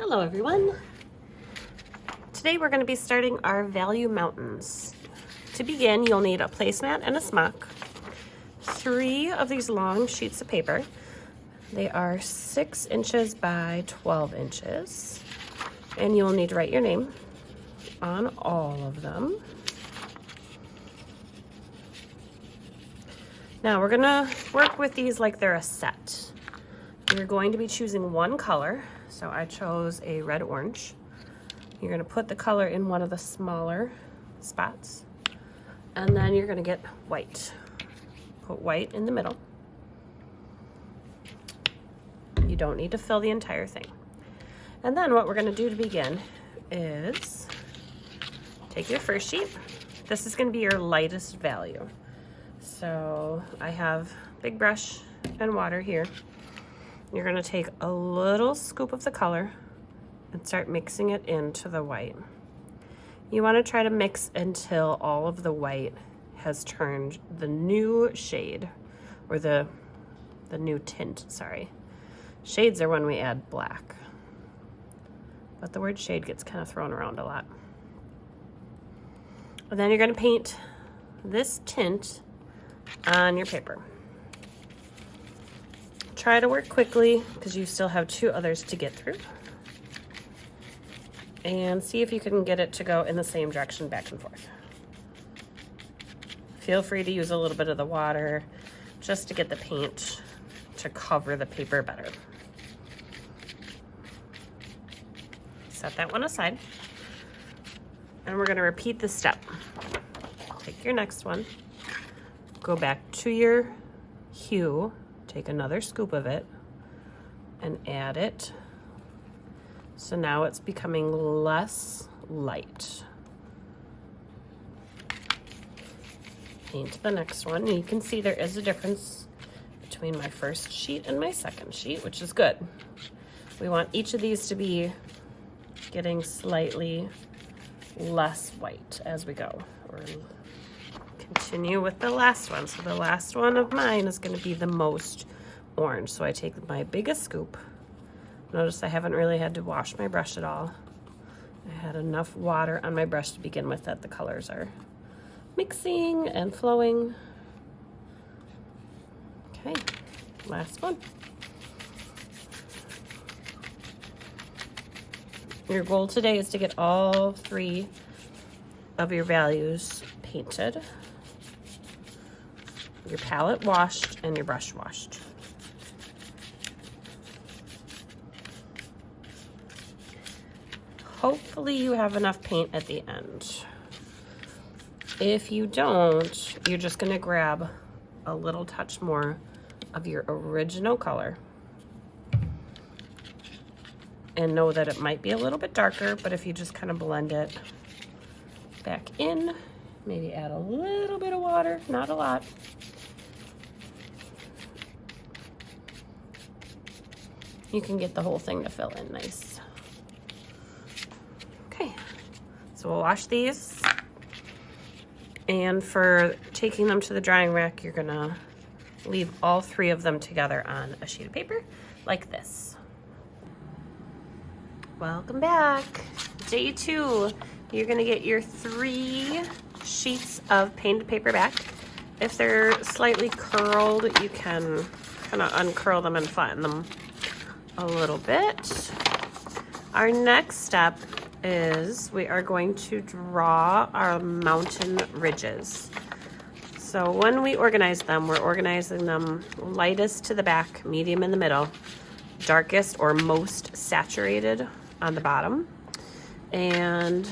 Hello everyone. Today we're going to be starting our value mountains. To begin, you'll need a placemat and a smock, 3 of these long sheets of paper. They are 6 inches by 12 inches, and you'll need to write your name on all of them. Now we're gonna work with these like they're a set. You're going to be choosing one color, so I chose a red-orange. You're gonna put the color in one of the smaller spots, and then you're gonna get white. Put white in the middle. You don't need to fill the entire thing. And then what we're gonna do to begin is take your first sheet. This is gonna be your lightest value. So I have big brush and water here. You're gonna take a little scoop of the color and start mixing it into the white. You wanna try to mix until all of the white has turned the new shade, or the new tint, sorry. Shades are when we add black, but the word shade gets kind of thrown around a lot. And then you're gonna paint this tint on your paper. Try to work quickly because you still have 2 others to get through. And see if you can get it to go in the same direction back and forth. Feel free to use a little bit of the water just to get the paint to cover the paper better. Set that one aside. And we're gonna repeat this step. Take your next one. Go back to your hue, take another scoop of it, and add it. So now it's becoming less light. Paint the next one, and you can see there is a difference between my first sheet and my second sheet, which is good. We want each of these to be getting slightly less white as we go. Continue with the last one. So the last one of mine is going to be the most orange. So I take my biggest scoop. Notice I haven't really had to wash my brush at all. I had enough water on my brush to begin with that the colors are mixing and flowing. Okay, last one. Your goal today is to get all 3 of your values painted, your palette washed, and your brush washed. Hopefully you have enough paint at the end. If you don't, you're just gonna grab a little touch more of your original color. And know that it might be a little bit darker, but if you just kind of blend it back in, maybe add a little bit of water, not a lot. You can get the whole thing to fill in nice. Okay, so we'll wash these. And for taking them to the drying rack, you're gonna leave all 3 of them together on a sheet of paper like this. Welcome back. Day 2. You're gonna get your 3 sheets of painted paper back. If they're slightly curled, you can kind of uncurl them and flatten them a little bit. Our next step is we are going to draw our mountain ridges. So when we organize them, we're organizing them lightest to the back, medium in the middle, darkest or most saturated on the bottom. And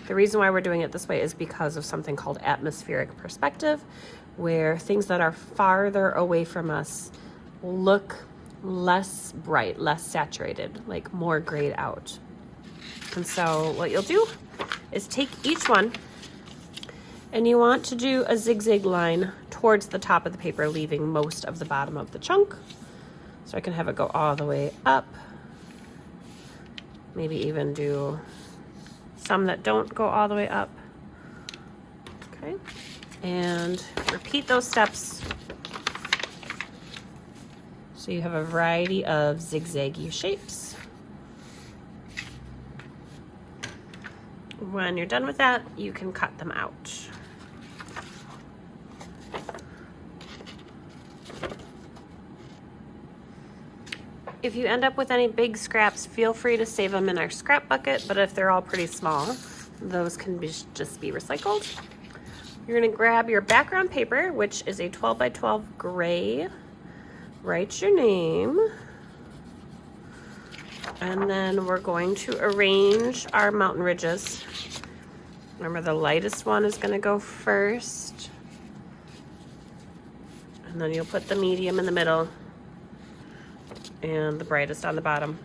the reason why we're doing it this way is because of something called atmospheric perspective, where things that are farther away from us look less bright, less saturated, like more grayed out. And so what you'll do is take each one, and you want to do a zigzag line towards the top of the paper, leaving most of the bottom of the chunk. So I can have it go all the way up. Maybe even do some that don't go all the way up. Okay, and repeat those steps so you have a variety of zigzaggy shapes. When you're done with that, you can cut them out. If you end up with any big scraps, feel free to save them in our scrap bucket, but if they're all pretty small, those can just be recycled. You're gonna grab your background paper, which is a 12 by 12 gray. Write your name. And then we're going to arrange our mountain ridges. Remember, the lightest one is gonna go first. And then you'll put the medium in the middle and the brightest on the bottom.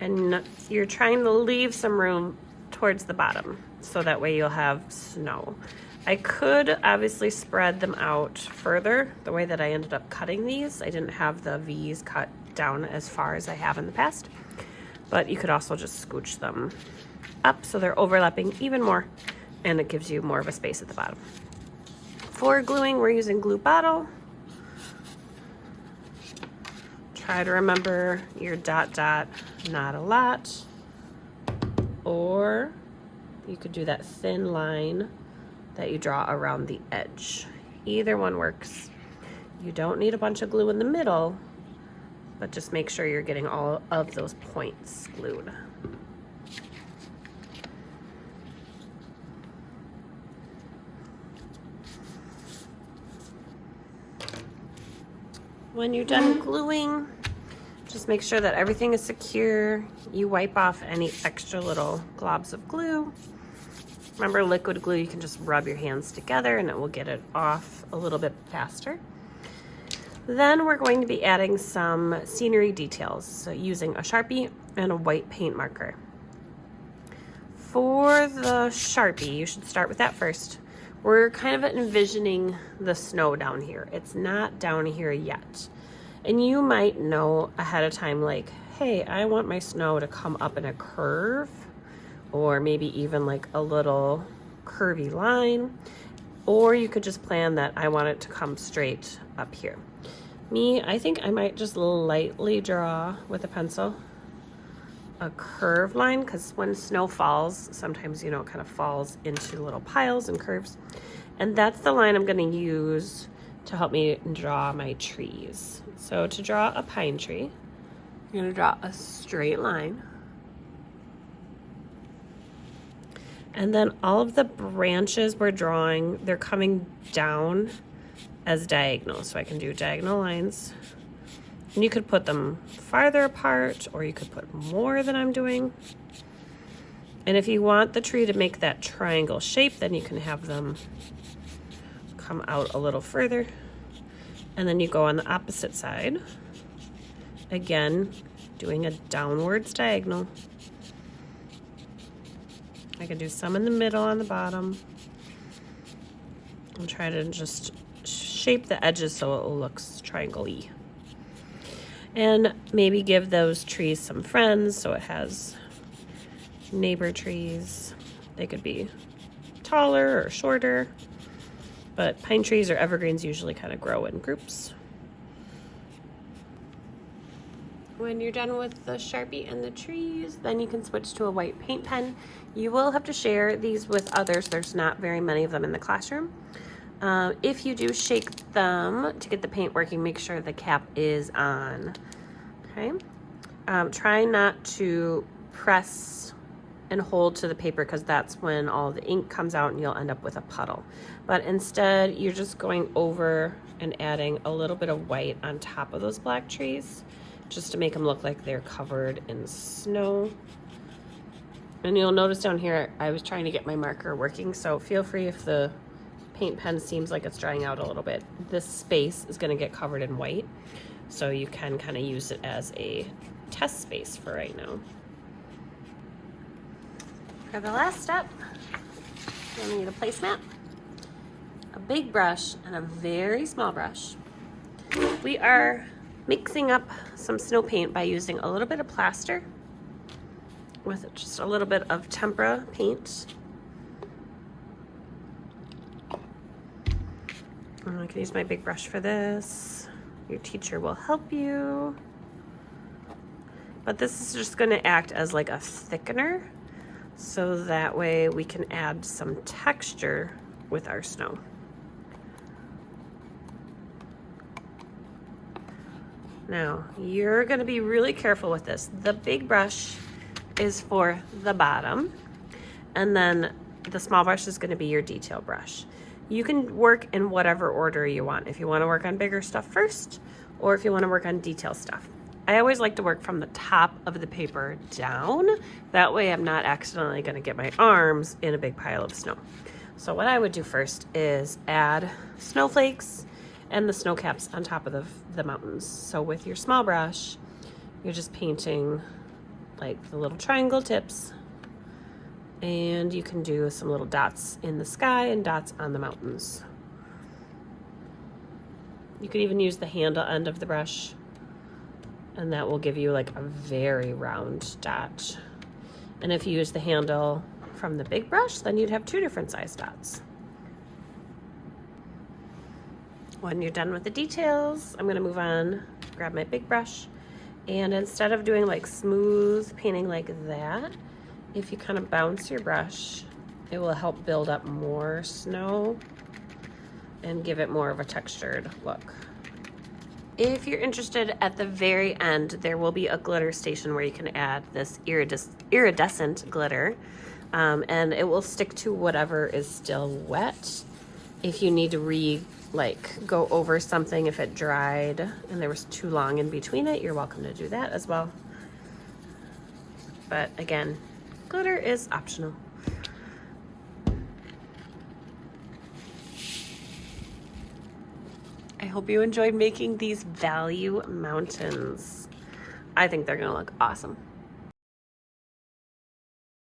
And you're trying to leave some room towards the bottom, so that way you'll have snow. I could obviously spread them out further. The way that I ended up cutting these, I didn't have the V's cut down as far as I have in the past, but you could also just scooch them up so they're overlapping even more, and it gives you more of a space at the bottom. For gluing, we're using glue bottle. Try to remember your dot dot, not a lot, or you could do that thin line that you draw around the edge. Either one works. You don't need a bunch of glue in the middle, but just make sure you're getting all of those points glued. When you're done gluing, just make sure that everything is secure. You wipe off any extra little globs of glue. Remember, liquid glue, you can just rub your hands together and it will get it off a little bit faster. Then we're going to be adding some scenery details, so using a Sharpie and a white paint marker. For the Sharpie, you should start with that first. We're kind of envisioning the snow down here. It's not down here yet. And you might know ahead of time, like, hey, I want my snow to come up in a curve, or maybe even like a little curvy line, or you could just plan that I want it to come straight up here. Me, I think I might just lightly draw with a pencil a curved line, because when snow falls, sometimes, you know, it kind of falls into little piles and curves. And that's the line I'm going to use to help me draw my trees. So to draw a pine tree, you're going to draw a straight line. And then all of the branches we're drawing, they're coming down as diagonal. So I can do diagonal lines. And you could put them farther apart, or you could put more than I'm doing. And if you want the tree to make that triangle shape, then you can have them come out a little further. And then you go on the opposite side. Again, doing a downwards diagonal. I can do some in the middle on the bottom. And try to just shape the edges so it looks triangle-y. And maybe give those trees some friends, so it has neighbor trees. They could be taller or shorter, but pine trees or evergreens usually kind of grow in groups. When you're done with the Sharpie and the trees, then you can switch to a white paint pen. You will have to share these with others. There's not very many of them in the classroom. If you do shake them to get the paint working, make sure the cap is on. Okay. Try not to press and hold to the paper, because that's when all the ink comes out and you'll end up with a puddle. But instead, you're just going over and adding a little bit of white on top of those black trees, just to make them look like they're covered in snow. And you'll notice down here, I was trying to get my marker working, so feel free if the paint pen seems like it's drying out a little bit. This space is going to get covered in white, so you can kind of use it as a test space for right now. For the last step, you'll need a placemat, a big brush, and a very small brush. We are mixing up some snow paint by using a little bit of plaster with just a little bit of tempera paint. I can use my big brush for this. Your teacher will help you. But this is just going to act as like a thickener. so that way we can add some texture with our snow. Now, you're gonna be really careful with this. The big brush is for the bottom, and then the small brush is gonna be your detail brush. You can work in whatever order you want. If you wanna work on bigger stuff first, or if you wanna work on detail stuff. I always like to work from the top of the paper down. That way I'm not accidentally gonna get my arms in a big pile of snow. So what I would do first is add snowflakes and the snow caps on top of the mountains. So with your small brush, you're just painting like the little triangle tips, and you can do some little dots in the sky and dots on the mountains. You can even use the handle end of the brush, and that will give you like a very round dot. And if you use the handle from the big brush, then you'd have 2 different size dots. When you're done with the details, I'm gonna move on, grab my big brush, and instead of doing like smooth painting like that, if you kind of bounce your brush, it will help build up more snow and give it more of a textured look. If you're interested, at the very end, there will be a glitter station where you can add this iridescent glitter, and it will stick to whatever is still wet. If you need to go over something, if it dried and there was too long in between it, you're welcome to do that as well. But again, glitter is optional. I hope you enjoyed making these value mountains. I think they're gonna look awesome.